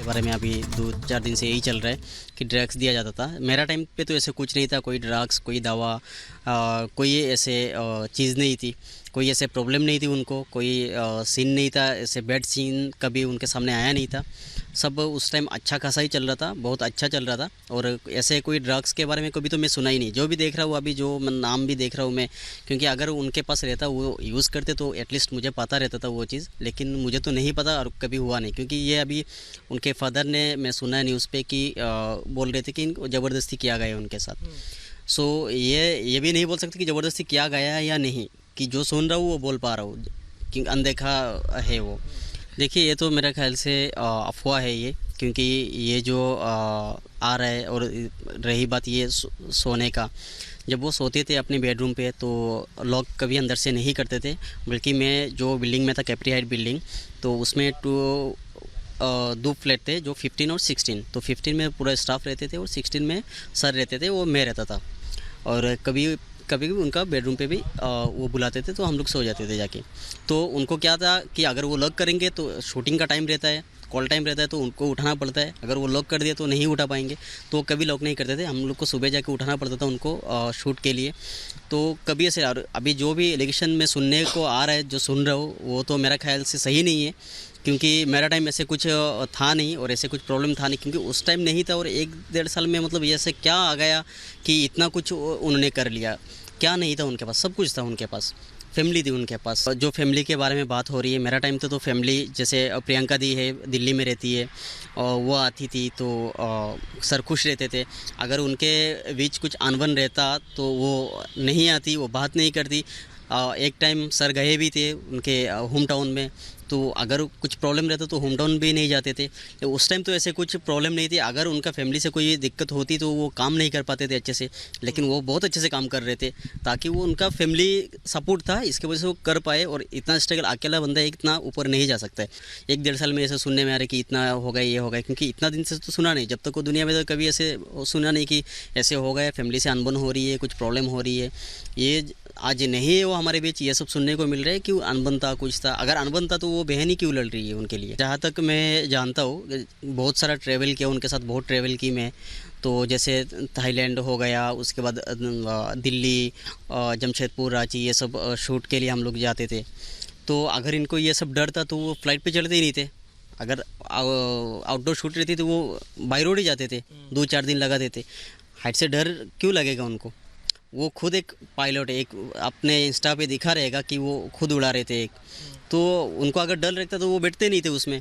बारे में अभी 2-4 दिन से यही चल रहा है कि ड्रग्स दिया जाता था। मेरा टाइम पे तो ऐसे कुछ नहीं था, कोई ड्रग्स, कोई दवा, कोई ऐसे चीज़ नहीं थी, कोई ऐसे प्रॉब्लम नहीं थी उनको, कोई सीन नहीं था, ऐसे बैड सीन कभी उनके सामने आया नहीं था। सब उस टाइम अच्छा खासा ही चल रहा था, बहुत अच्छा चल रहा था। और ऐसे कोई ड्रग्स के बारे में कभी तो मैं सुना ही नहीं। जो भी देख रहा हूँ अभी, जो नाम भी देख रहा हूँ मैं, क्योंकि अगर उनके पास रहता, वो यूज़ करते तो एटलीस्ट मुझे पता रहता था वो चीज़, लेकिन मुझे तो नहीं पता और कभी हुआ नहीं। क्योंकि ये अभी उनके फादर ने, मैं सुना है न्यूज़ पे कि बोल रहे थे कि इनको ज़बरदस्ती किया गया है उनके साथ। सो ये भी नहीं बोल सकते कि ज़बरदस्ती किया गया है या नहीं, कि जो सुन रहा हूँ वो बोल पा रहा हूँ कि अनदेखा है वो। देखिए, ये तो मेरे ख्याल से अफवाह है ये, क्योंकि ये जो आ रहा है। और रही बात ये सोने का, जब वो सोते थे अपने बेडरूम पे तो लॉक कभी अंदर से नहीं करते थे। बल्कि मैं जो बिल्डिंग में था, कैप्री हाइट बिल्डिंग, तो उसमें दो फ्लैट थे, जो 15 और 16। तो 15 में पूरा स्टाफ रहते थे और 16 में सर रहते थे, वो मैं रहता था। और कभी कभी भी उनका बेडरूम पे भी वो बुलाते थे, तो हम लोग सो जाते थे जाके। तो उनको क्या था कि अगर वो लॉक करेंगे तो शूटिंग का टाइम रहता है, कॉल टाइम रहता है, तो उनको उठाना पड़ता है। अगर वो लॉक कर दिया तो नहीं उठा पाएंगे, तो कभी लॉक नहीं करते थे। हम लोग को सुबह जाके उठाना पड़ता था उनको शूट के लिए। तो कभी ऐसे, और अभी जो भी एलिगेशन में सुनने को आ रहा है, जो सुन रहा हूँ, वो तो मेरा ख्याल से सही नहीं है। क्योंकि मेरा टाइम ऐसे कुछ था नहीं और ऐसे कुछ प्रॉब्लम था नहीं, क्योंकि उस टाइम नहीं था। और 1-1.5 साल में मतलब ऐसे क्या आ गया कि इतना कुछ उन्होंने कर लिया। क्या नहीं था उनके पास? सब कुछ था उनके पास, फैमिली थी उनके पास। जो फैमिली के बारे में बात हो रही है, मेरा टाइम तो फैमिली, जैसे प्रियंका दी है, दिल्ली में रहती है, और वो आती थी तो सर खुश रहते थे। अगर उनके बीच कुछ अनबन रहता तो वो नहीं आती, वो बात नहीं करती। एक टाइम सर गए भी थे उनके होम टाउन में, तो अगर कुछ प्रॉब्लम रहता तो होम टाउन भी नहीं जाते थे। तो उस टाइम तो ऐसे कुछ प्रॉब्लम नहीं थी। अगर उनका फैमिली से कोई दिक्कत होती तो वो काम नहीं कर पाते थे अच्छे से, लेकिन वो बहुत अच्छे से काम कर रहे थे, ताकि वो उनका फैमिली सपोर्ट था, इसके वजह से वो कर पाए। और इतना स्ट्रगल अकेला बंदा इतना ऊपर नहीं जा सकता है। 1-1.5 साल में ऐसे सुनने में आ रहा है कि इतना हो गया, ये हो गया, क्योंकि इतना दिन से तो सुना नहीं। जब तक वो दुनिया में तो कभी ऐसे सुना नहीं कि ऐसे हो गया, फैमिली से अनबन हो रही है, कुछ प्रॉब्लम हो रही है। ये आज नहीं है वो हमारे बीच, ये सब सुनने को मिल रहा है कि अनबन था, कुछ था। अगर अनबन था तो वो बहन ही क्यों लड़ रही है उनके लिए? जहाँ तक मैं जानता हूँ, बहुत सारा ट्रैवल किया उनके साथ, बहुत ट्रैवल की मैं। तो जैसे थाईलैंड हो गया, उसके बाद दिल्ली, जमशेदपुर, रांची, ये सब शूट के लिए हम लोग जाते थे। तो अगर इनको ये सब डर था तो वो फ्लाइट पे चढ़ते ही नहीं थे। अगर आउटडोर शूट रहती तो वो बाई रोड ही जाते थे, 2-4 दिन लगा देते। हाइट से डर क्यों लगेगा उनको? वो खुद एक पायलट है, एक अपने इंस्टा पे दिखा रहेगा कि वो खुद उड़ा रहे थे एक। तो उनको अगर डर लगता तो वो बैठते नहीं थे उसमें।